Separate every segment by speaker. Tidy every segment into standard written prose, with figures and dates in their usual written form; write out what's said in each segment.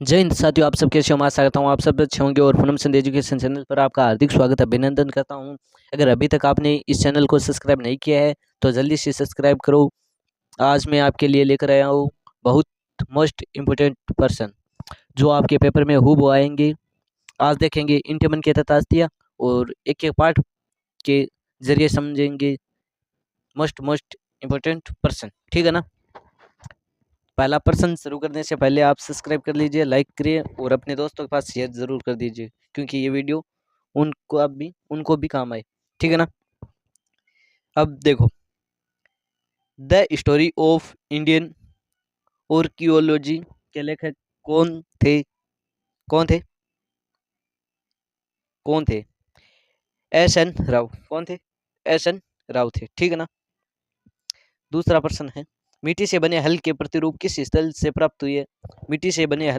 Speaker 1: जय हिंद साथियों, आप सब कैसे हो? मैं आशा करता हूँ आप सब अच्छे होंगे और पूनम चंद एजुकेशन चैनल पर आपका हार्दिक स्वागत अभिनंदन करता हूँ। अगर अभी तक आपने इस चैनल को सब्सक्राइब नहीं किया है तो जल्दी से सब्सक्राइब करो। आज मैं आपके लिए लेकर आया हूँ बहुत मोस्ट इम्पोर्टेंट पर्सन जो आपके पेपर में हूब आएंगे। आज देखेंगे इंटमन के तथ्य और एक एक पार्ट के जरिए समझेंगे मोस्ट इम्पोर्टेंट पर्सन। ठीक है ना? पहला पर्सन शुरू करने से पहले आप सब्सक्राइब कर लीजिए, लाइक करिए और अपने दोस्तों के पास शेयर जरूर कर दीजिए क्योंकि ये वीडियो उनको भी काम आए। ठीक है ना? अब देखो, the story of Indian archaeology के लेखक कौन थे? कौन थे? कौन थे? S N Rao. कौन थे? एस एन राव थे। ठीक है ना? दूसरा प्रश्न है, मिट्टी से बने हल के प्रतिरूप किस स्थल से प्राप्त हुए? मिट्टी से बने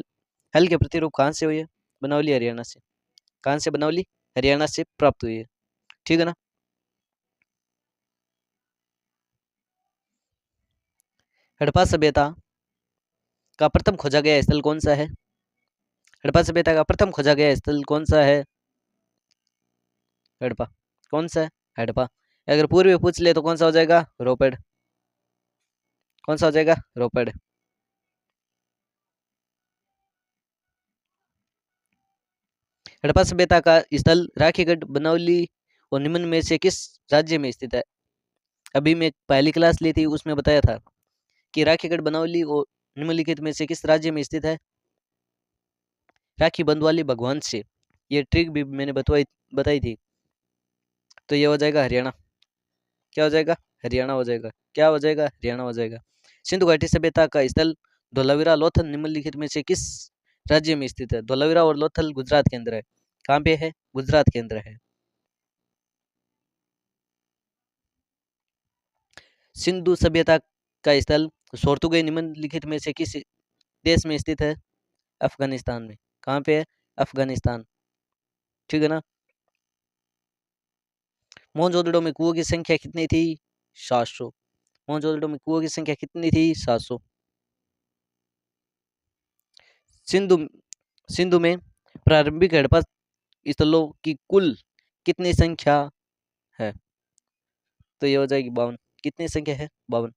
Speaker 1: हल के प्रतिरूप कहाँ से हुए? बनौली, हरियाणा से। कहाँ से? बनौली, हरियाणा से प्राप्त हुई है। ठीक है ना? हड़प्पा सभ्यता का प्रथम खोजा गया स्थल कौन सा है? हड़प्पा सभ्यता का प्रथम खोजा गया स्थल कौन सा है? हड़प्पा। कौन सा है? हड़प्पा। अगर पूर्व में पूछ ले तो कौन सा हो जाएगा? रोपड़। कौन सा हो जाएगा? रोपड़। हड़प्पा सभ्यता का स्थल राखीगढ़, बनौली और निम्न में से किस राज्य में स्थित है? अभी मैं पहली क्लास ली थी, उसमें बताया था कि राखीगढ़, बनौली और निम्नलिखित में से किस राज्य में स्थित है? राखी बंधवाली भगवान से। ये ट्रिक भी मैंने बताई थी। तो ये हो जाएगा हरियाणा। क्या हो जाएगा? हरियाणा हो जाएगा। क्या हो जाएगा? हरियाणा हो जाएगा। सिंधु घाटी सभ्यता का स्थल धोलावीरा, लोथल निम्नलिखित में से किस राज्य में स्थित है? धोलावीरा और लोथल गुजरात के अंदर है। कहाँ पे है? गुजरात के अंदर है। सिंधु सभ्यता का स्थल सोर्तुगई निम्नलिखित में से किस देश में स्थित है? अफगानिस्तान में। कहाँ पे है? अफगानिस्तान। ठीक है ना? मोहनजोदड़ो में कुओं की संख्या कितनी थी? 700। मोहनजोदड़ो में कुओं की संख्या कितनी थी? 700। सिंधु सिंधु में प्रारंभिक हड़प्पा स्थलों की कुल कितनी संख्या है? तो ये हो जाएगी 52। कितनी संख्या है? 52।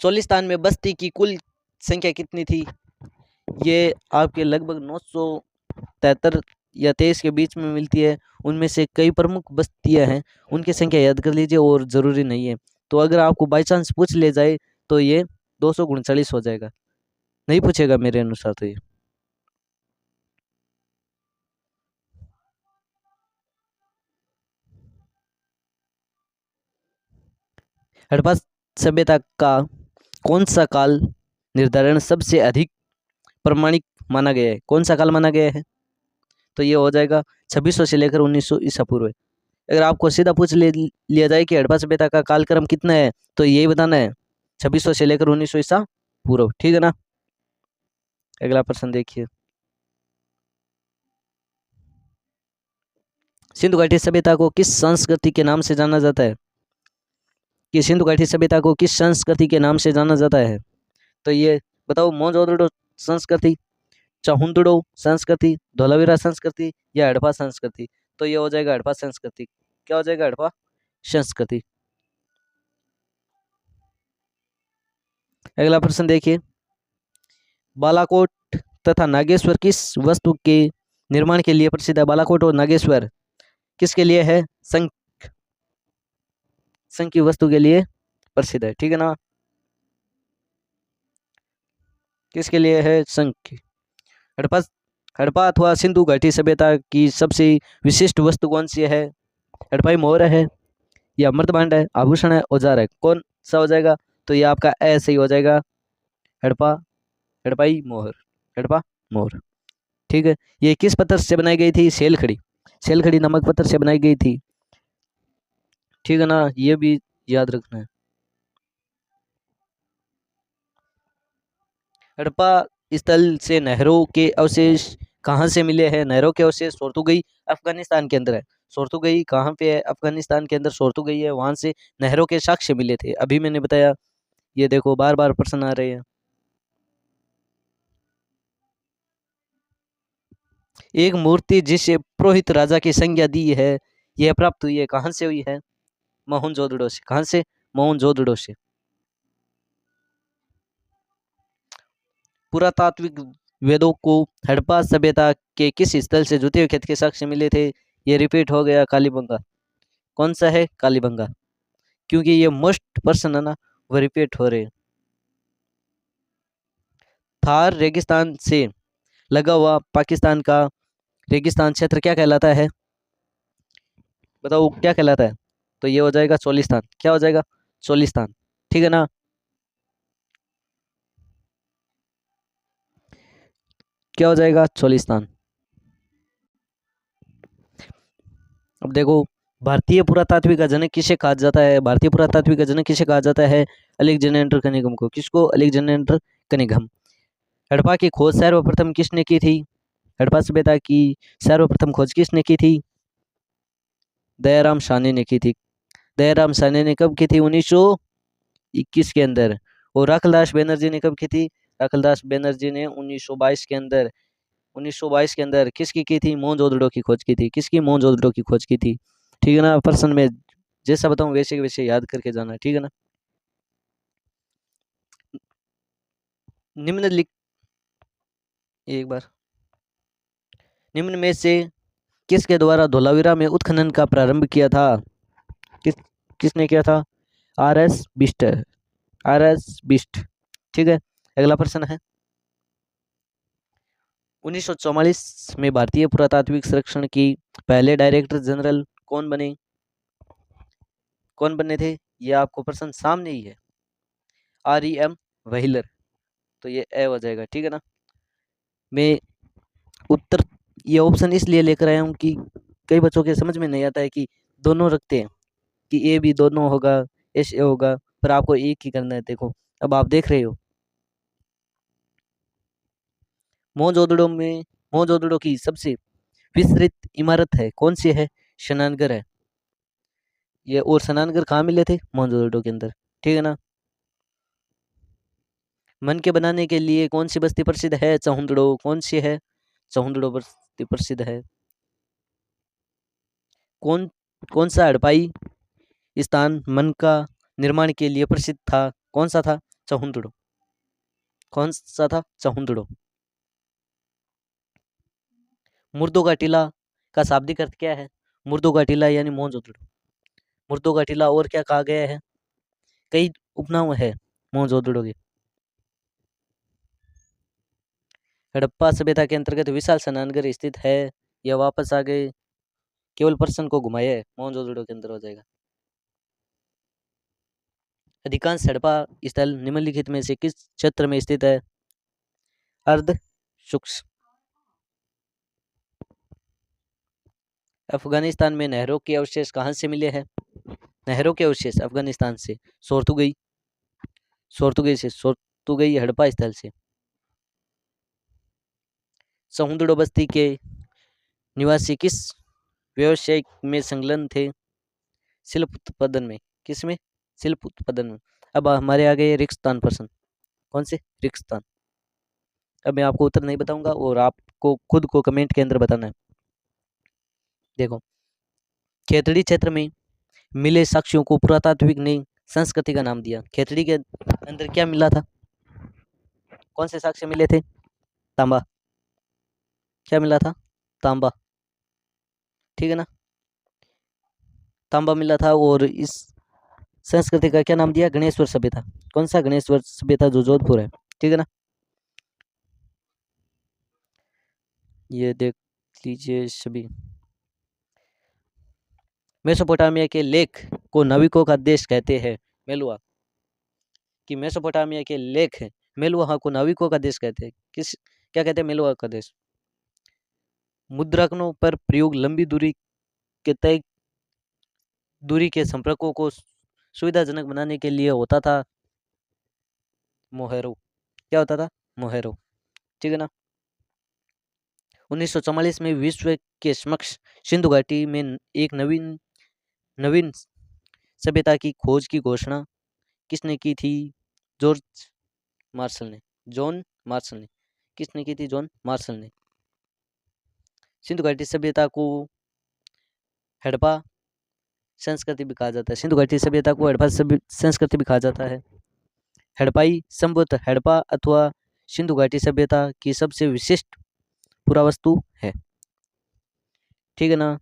Speaker 1: चोलिस्तान में बस्ती की कुल संख्या कितनी थी? ये आपके लगभग 973 या 23 के बीच में मिलती है। उनमें से कई प्रमुख बस्तियां हैं, उनकी संख्या याद कर लीजिए और ज़रूरी नहीं है। तो अगर आपको बाई चांस पूछ ले जाए तो ये 239 हो जाएगा। नहीं पूछेगा मेरे अनुसार तो ये। हड़प्पा सभ्यता का कौन सा काल निर्धारण सबसे अधिक प्रमाणिक माना गया है? कौन सा काल माना गया है? तो ये हो जाएगा 2600 से लेकर 1900 ईसा पूर्व। अगर आपको सीधा पूछ लिया जाए कि हड़प्पा सभ्यता का कालक्रम कितना है तो यही बताना है, 2600 से लेकर 1900 ईसा पूर्व। ठीक है ना? अगला प्रश्न देखिए, सिंधु घाटी सभ्यता को किस संस्कृति के नाम से जाना जाता है? कि सिंधु घाटी सभ्यता को किस संस्कृति के नाम से जाना जाता है? तो ये बताओ, मोहनजोदड़ो संस्कृति, चाहुंदड़ो संस्कृति, धोलावीरा संस्कृति या हड़प्पा संस्कृति? तो ये हो जाएगा हड़प्पा संस्कृति। क्या हो जाएगा? हड़प्पा संस्कृति। अगला प्रश्न देखिए, बालाकोट तथा नागेश्वर किस वस्तु के निर्माण के लिए प्रसिद्ध है? बालाकोट और नागेश्वर किसके लिए है? शंख। शंख की वस्तु के लिए प्रसिद्ध है। ठीक है ना? किसके लिए है? शंख की। हड़प्पा हड़प्पा अथवा सिंधु घाटी सभ्यता की सबसे विशिष्ट वस्तु कौन सी है? हड़प्पाई मोहर है या मृदभांड है, आभूषण है, औजार है? कौन सा हो जाएगा? तो ये आपका ऐसे ही हो जाएगा, हड़प्पा हड़प्पाई मोहर। हड़प्पा मोहर। ठीक है। ये किस पत्थर से बनाई गई थी? सेलखड़ी। सेलखड़ी नामक पत्थर से बनाई गई थी। ठीक है ना? ये भी याद रखना है। हड़प्पा स्थल से नहरों के अवशेष कहाँ से मिले हैं? नहरों के अवशेष सोर्तुगई अफगानिस्तान के अंदर है। सोर्तुगई कहाँ पे है? अफगानिस्तान के अंदर सोर्तुगई है, वहां से नहरों के साक्ष्य मिले थे। अभी मैंने बताया ये देखो बार बार प्रश्न आ रहे हैं। एक मूर्ति जिसे पुरोहित राजा की संज्ञा दी है, यह प्राप्त हुई है कहाँ से हुई है? मोहनजोदड़ो से। कहाँ से? मोहनजोदड़ो से। पुरातात्विक वेदों को हड़प्पा सभ्यता के किस स्थल से जुते हुए खेत के साक्ष्य मिले थे? ये रिपीट हो गया, कालीबंगा। कौन सा है? कालीबंगा। क्योंकि ये मोस्ट पर्सन है ना, वो रिपीट हो रहे हैं। थार रेगिस्तान से लगा हुआ पाकिस्तान का रेगिस्तान क्षेत्र क्या कहलाता है? बताओ क्या कहलाता है? तो ये हो जाएगा चोलिस्तान। क्या हो जाएगा? चोलिस्तान। ठीक है ना? क्या हो जाएगा? चोलिस्तान। अब देखो, भारतीय पुरातात्विक का जनक किसे कहा जाता है? भारतीय पुरातात्विक का जनक किसे कहा जाता है? अलेक्जेंडर कनिंघम को। किसको? Alexander Cunningham. हड़प्पा की खोज सर्वप्रथम किसने की थी? हड़प्पा सभ्यता की सर्वप्रथम खोज किसने की थी? दयाराम साहनी ने की थी। दयाराम साहनी ने कब की थी? 1921 के अंदर। और राखलदास बनर्जी ने कब की थी? राखलदास बनर्जी ने 1922 के अंदर। 1922 के अंदर किसकी की थी? मोहनजोदड़ो की खोज की थी। किसकी? मोहनजोदड़ो की खोज की थी। ठीक है ना? प्रश्न में जैसा बताऊं वैसे के वैसे याद करके जाना। ठीक है ना? निम्नलिखित एक बार निम्न में से किसके द्वारा धोलावीरा में उत्खनन का प्रारंभ किया था? किस किसने किया था? R S Bisht. R S Bisht. ठीक है। अगला प्रश्न है, 1944 में भारतीय पुरातात्विक संरक्षण की पहले डायरेक्टर जनरल कौन बने? कौन बने थे? ये आपको प्रश्न सामने ही है। R E M Wheeler. तो ये ए हो जाएगा। ठीक है ना? मैं उत्तर ये ऑप्शन इसलिए लेकर आया हूँ कि कई बच्चों के समझ में नहीं आता है कि दोनों रखते हैं कि ए भी दोनों होगा, एस ए होगा, पर आपको एक ही करना है। देखो अब आप देख रहे हो, मोहनजोदड़ो की सबसे विस्तृत इमारत है कौन सी है? स्नानघर है ये। और स्नानघर कहाँ मिले थे? मोहनजोदड़ो के अंदर। ठीक है ना? मन के बनाने के लिए कौन सी बस्ती प्रसिद्ध है? चहुंदड़ो। कौन सी है? चहुंदड़ो बस्ती प्रसिद्ध है। कौन कौन सा हड़प्पाई स्थान मन का निर्माण के लिए प्रसिद्ध था? कौन सा था? चहुंदड़ो। कौन सा था? चहुंदड़ो। मुर्दों का टीला का शाब्दिक अर्थ क्या है? मुर्दों का टीला यानी मोहनजोदड़ो। मुर्दों का टीला और क्या कहा गया है? कई उपनाम है मोहनजोदड़ो के। हड़प्पा सभ्यता के अंतर्गत विशाल स्नानघर स्थित है। यह वापस आ गए, केवल प्रश्न को घुमाया है। मोहनजोदड़ो के अंदर हो जाएगा। अधिकांश हड़प्पा स्थल निम्नलिखित में से किस क्षेत्र में स्थित है? अर्ध शुष्क। अफगानिस्तान में नहरों के अवशेष कहाँ से मिले हैं? नहरों के अवशेष अफगानिस्तान से सोर्तुगई हड़प्पा स्थल से। समुद्र बस्ती के निवासी किस व्यवसाय में संलग्न थे? शिल्प उत्पादन में। किस में? शिल्प उत्पादन में। अब हमारे आ गए रिक्तस्थान प्रश्न। कौन से? रिक्तस्थान। अब मैं आपको उत्तर नहीं बताऊंगा और आपको खुद को कमेंट के अंदर बताना है। देखो, खेतड़ी क्षेत्र में मिले साक्ष्यों को पुरातात्विक ने संस्कृति का नाम दिया। खेतड़ी के अंदर क्या मिला था? कौन से साक्ष्य मिले थे? तांबा। क्या मिला था? तांबा। ठीक है ना? तांबा मिला था। और इस संस्कृति का क्या नाम दिया? गणेश्वर सभ्यता। कौन सा? गणेश्वर सभ्यता जो जोधपुर है। ठीक है ना? ये देख लीजिए सभी। मेसोपोटामिया के लेख को नाविकों का देश कहते हैं। मेलुआ कि मेसोपोटामिया के लेख मेलुआ को नाविकों का देश कहते हैं। किस क्या कहते हैं? मेलुआ का देश। मुद्रांकनों पर प्रयोग लंबी के तय दूरी के संपर्कों को सुविधाजनक बनाने के लिए होता था। मोहेरो। क्या होता था? मोहेरो। ठीक है ना? 1944 में विश्व के समक्ष सिंधु घाटी में एक नवीन नवीन सभ्यता की खोज की घोषणा किसने की थी? जॉर्ज मार्शल ने, जॉन मार्शल ने। किसने की थी? जॉन मार्शल ने। सिंधु घाटी सभ्यता को हड़प्पा संस्कृति भी कहा जाता है। सिंधु घाटी सभ्यता को हड़प्पा संस्कृति भी कहा जाता है। हड़प्पाई सभ्यता हड़प्पा अथवा सिंधु घाटी सभ्यता की सबसे विशिष्ट पुरावस्तु है। ठीक है ना।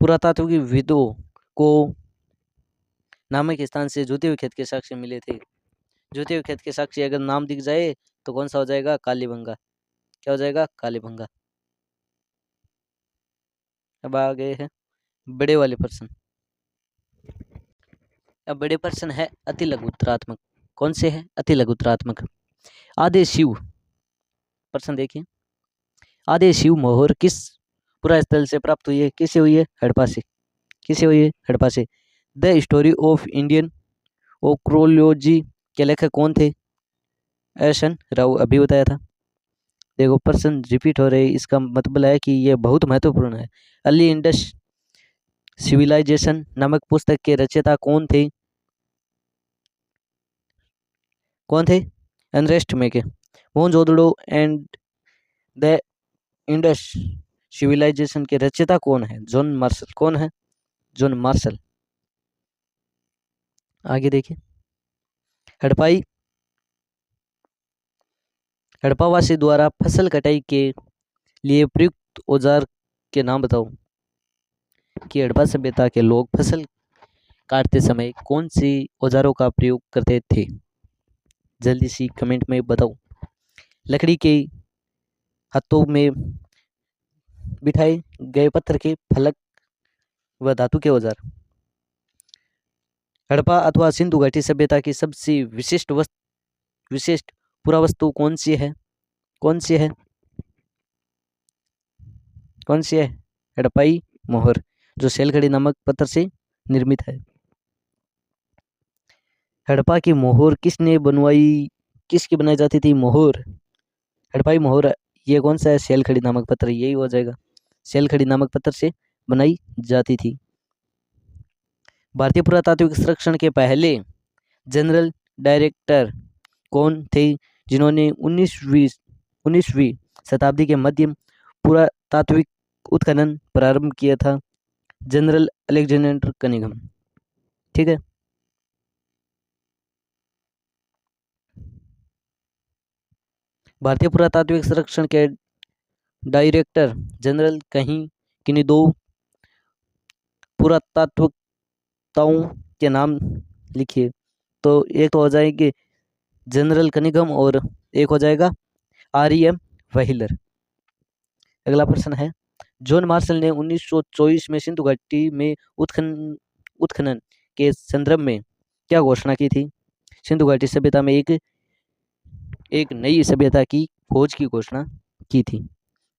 Speaker 1: पुरातात्विक विदों को नामक स्थान से जुते हुए खेत के साक्ष्य मिले थे। जुते हुए खेत के साक्ष्य अगर नाम दिख जाए तो कौन सा हो जाएगा? कालीबंगा। क्या हो जाएगा? कालीबंगा। अब आ गए हैं बड़े वाले प्रश्न। अब बड़े प्रश्न है अति लघुत्तरात्मक। कौन से है? अति लघुत्तरात्मक। आदि शिव, प्रश्न देखिए, आदि शिव मोहर किस पुरा स्थल से प्राप्त हुई है? किससे हुई है? हड़प्पा से। किससे हुई है? हड़प्पा से। द स्टोरी ऑफ इंडियन ओक्रोलॉजी के लेखक कौन थे? एस.एन. राव, अभी बताया था। देखो प्रश्न रिपीट हो रहे, इसका मतलब है कि ये बहुत महत्वपूर्ण है। अर्ली इंडस सिविलाइजेशन नामक पुस्तक के रचयिता कौन थे? कौन थे? Ernest Mackay. Mohenjodaro and the Indus civilisation के रचयिता कौन है? John Marshall. कौन है? John Marshall. आगे देखिए, हड़प्पाई हड़प्पावासी द्वारा फसल कटाई के लिए प्रयुक्त औजार के नाम बताओ। कि हड़प्पा सभ्यता के लोग फसल काटते समय कौन सी औजारों का प्रयोग करते थे? जल्दी सी कमेंट में बताओ। लकड़ी के हाथों में बिठाए गए पत्थर के फलक व धातु के औजार। हड़प्पा अथवा सिंधु घाटी सभ्यता की सबसे विशिष्ट पुरावस्तु कौन सी है? कौन सी है? कौन सी है? हड़प्पाई मोहर, जो सैलखड़ी नामक पत्थर से निर्मित है। हड़प्पा की मोहर किसने बनवाई? किसकी बनाई जाती थी मोहर? हड़प्पाई मोहर ये कौन सा है? सैलखड़ी नामक पत्थर, यही हो जाएगा। सैलखड़ी नामक पत्थर से बनाई जाती थी। भारतीय पुरातात्विक सर्वेक्षण के पहले जनरल डायरेक्टर कौन थे, जिन्होंने 19वीं शताब्दी के मध्य पुरातात्विक उत्खनन प्रारंभ किया था? General Alexander Cunningham. ठीक है। भारतीय पुरातात्विक सर्वेक्षण के डायरेक्टर जनरल किन्हीं दो पुरातात्विकताओं के नाम लिखिए। तो एक तो हो जाएंगे जनरल कनिंघम और एक हो जाएगा R.E.M. व्हीलर। अगला प्रश्न है, जॉन मार्शल ने 1924 में सिंधु घाटी में उत्खनन के संदर्भ में क्या घोषणा की थी? सिंधु घाटी सभ्यता में एक नई सभ्यता की खोज की घोषणा की थी।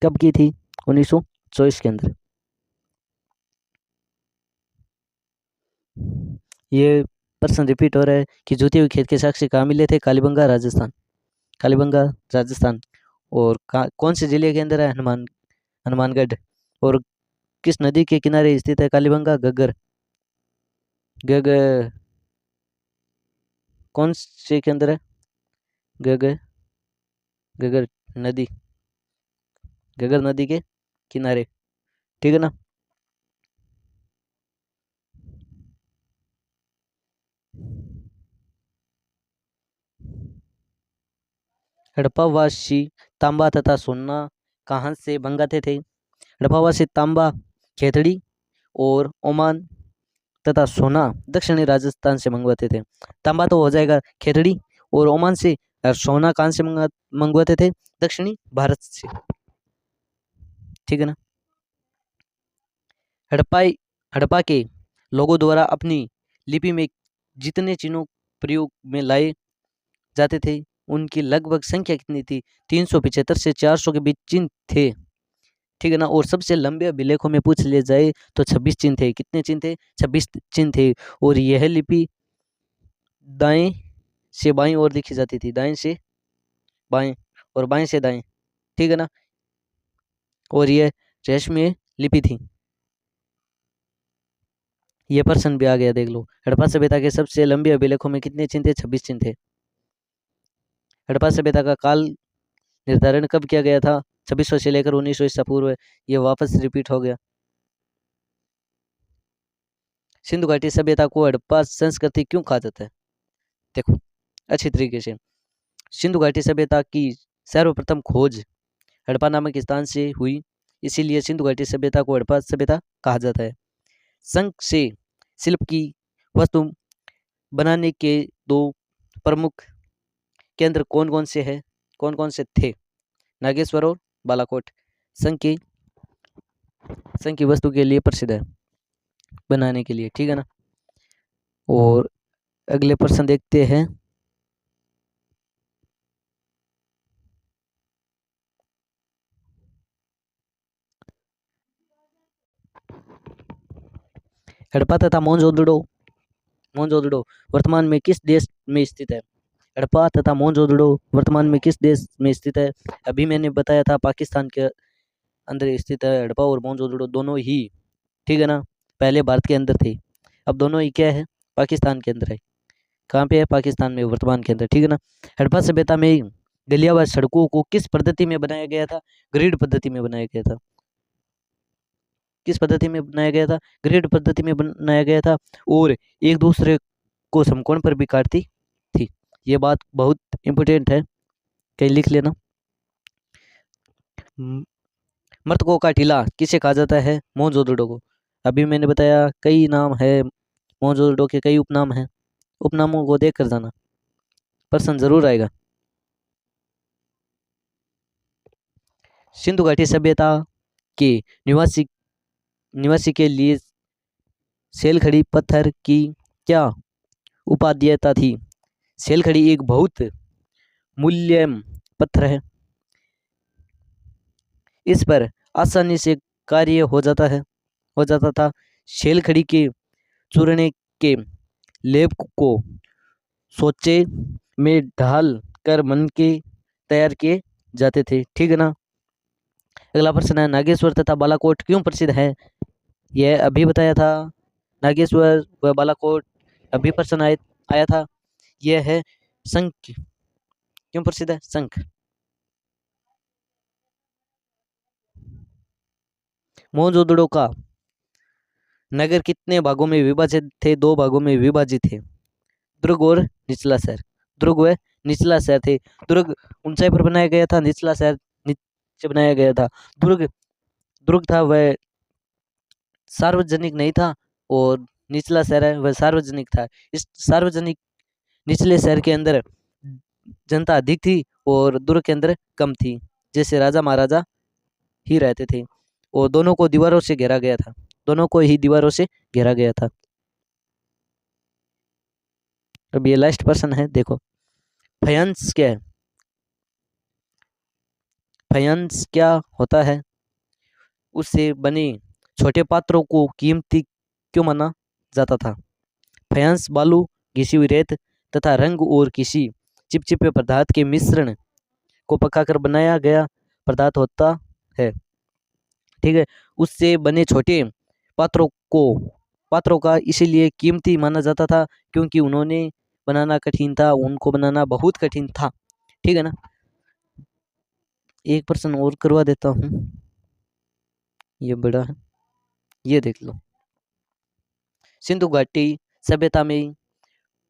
Speaker 1: कब की थी? 1924 के अंदर। ये प्रश्न रिपीट हो रहा है कि जुती हुई खेत के साक्ष्य कहाँ मिले थे? कालीबंगा, राजस्थान। कालीबंगा, राजस्थान। और कौन से जिले के अंदर है? हनुमानगढ़। और किस नदी के किनारे स्थित है कालीबंगा? घग्गर। घग्गर कौन से के अंदर है? घग्गर घग्गर नदी, घग्गर नदी के किनारे। ठीक है ना। हड़प्पावासी तांबा तथा सोना कहाँ से मंगाते थे? हड़प्पावासी तांबा खेतड़ी और ओमान तथा सोना दक्षिणी राजस्थान से मंगवाते थे। तांबा तो हो जाएगा खेतड़ी और ओमान से, और सोना कहाँ से मंगवाते थे? दक्षिणी भारत से। ठीक है ना। हड़प्पा के लोगों द्वारा अपनी लिपि में जितने चिन्हों प्रयोग में लाए जाते थे उनकी लगभग संख्या कितनी थी? 375 से 400 के बीच चिन्ह थे। ठीक है ना। और सबसे लंबे अभिलेखों में पूछ लिया जाए तो 26 चिन्ह थे। कितने चिन्ह थे? 26 चिन्ह थे। और यह लिपि दाएं से बाएं ओर लिखी जाती थी, दाएं से बाएं और बाएं से दाएं। ठीक है ना। और यह रहस्यमय लिपि थी। ये प्रश्न भी आ गया, देख लो। हड़प्पा सभ्यता के सबसे लंबे अभिलेखों में कितने चिन्ह थे? 26 चिन्ह थे। हड़प्पा सभ्यता का काल निर्धारण कब किया गया था? 2600 से लेकर 1900 ईसा पूर्व। ये वापस रिपीट हो गया। सिंधु घाटी सभ्यता को हड़प्पा संस्कृति क्यों कहा जाता है? देखो अच्छी तरीके से, सिंधु घाटी सभ्यता की सर्वप्रथम खोज हड़प्पा नामक स्थान से हुई, इसीलिए सिंधु घाटी सभ्यता को हड़प्पा सभ्यता कहा जाता है। शंख से शिल्प की वस्तु बनाने के दो प्रमुख केंद्र कौन कौन से हैं? कौन कौन से थे? नागेश्वर और बालाकोट। शंख की वस्तु के लिए प्रसिद्ध है, बनाने के लिए, ठीक है ना। और अगले प्रश्न देखते हैं। हड़प्पा तथा मोहनजोदड़ो वर्तमान में किस देश में स्थित है? हड़प्पा तथा मोहनजोदड़ो वर्तमान में किस देश में स्थित है? अभी मैंने बताया था पाकिस्तान के अंदर स्थित है हड़प्पा और मोहनजोदड़ो दोनों ही, ठीक है ना। पहले भारत के अंदर थे, अब दोनों ही क्या है? पाकिस्तान के अंदर है। कहाँ पे है? पाकिस्तान में, वर्तमान के अंदर, ठीक है ना। हड़प्पा सभ्यता में गलिया व सड़कों को किस पद्धति में बनाया गया था? ग्रिड पद्धति में बनाया गया था। किस पद्धति में बनाया गया था? ग्रिड पद्धति में बनाया गया था। और एक दूसरे को समकोण पर भी काटती थी। ये बात बहुत इंपॉर्टेंट है, कहीं लिख लेना। मृतकों का टीला किसे कहा जाता है? मोहनजोदड़ो को। अभी मैंने बताया कई नाम है, मोहनजोदड़ो के कई उपनाम हैं, उपनामों को देख कर जाना, प्रश्न जरूर आएगा। सिंधु घाटी सभ्यता के निवासी के लिए सेलखड़ी पत्थर की क्या उपादेयता थी? सेलखड़ी एक बहुत मूल्यम पत्थर है, इस पर आसानी से कार्य हो जाता था। सेलखड़ी के चूरने के लेप को सोचे में ढाल कर मन के तैयार किए जाते थे, ठीक है ना। अगला प्रश्न है, नागेश्वर तथा बालाकोट क्यों प्रसिद्ध है? यह अभी बताया था, नागेश्वर व बालाकोट अभी प्रश्न आया था। यह है शंख, क्यों प्रसिद्ध है? शंख। मोहनजोदड़ो का नगर कितने भागों में विभाजित थे? 2 भागों में विभाजित थे, दुर्ग और निचला शहर। दुर्ग व निचला शहर थे। दुर्ग ऊंचाई पर बनाया गया था, निचला शहर नीचे बनाया गया था। दुर्ग था वह सार्वजनिक नहीं था, और निचला शहर है वह सार्वजनिक था। इस सार्वजनिक निचले शहर के अंदर जनता अधिक थी और दुर्ग के अंदर कम थी, जैसे राजा महाराजा ही रहते थे। और दोनों को दीवारों से घेरा गया था, दोनों को ही दीवारों से घेरा गया था। अब ये लास्ट प्रश्न है, देखो। फयांस क्या है? फयांस क्या होता है? उससे बने छोटे पात्रों को कीमती क्यों माना जाता था? फयांस बालू, घिसी हुई रेत तथा रंग और किसी चिपचिपे पदार्थ के मिश्रण को पकाकर बनाया गया पदार्थ होता है, ठीक है। उससे बने छोटे पात्रों का इसीलिए कीमती माना जाता था क्योंकि उन्होंने बनाना कठिन था, उनको बनाना बहुत कठिन था, ठीक है ना। एक प्रश्न और करवा देता हूँ, ये बड़ा है, ये देख लो। सिंधु घाटी सभ्यता में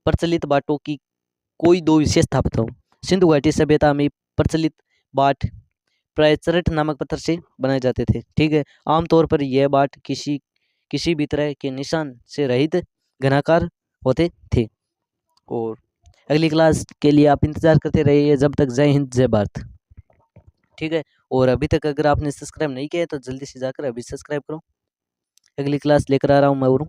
Speaker 1: प्रचलित बाटों की कोई 2 विशेषता बताओ। सिंधु घाटी सभ्यता में प्रचलित बाट प्राय चरट नामक पत्थर से बनाए जाते थे, ठीक है। आमतौर पर यह बाट किसी भी तरह के निशान से रहित घनाकार होते थे। और अगली क्लास के लिए आप इंतजार करते रहिए, जब तक जय हिंद जय भारत, ठीक है। और अभी तक अगर आपने सब्सक्राइब नहीं किया है तो जल्दी से जाकर अभी सब्सक्राइब करो। अगली क्लास लेकर आ रहा हूँ मैं और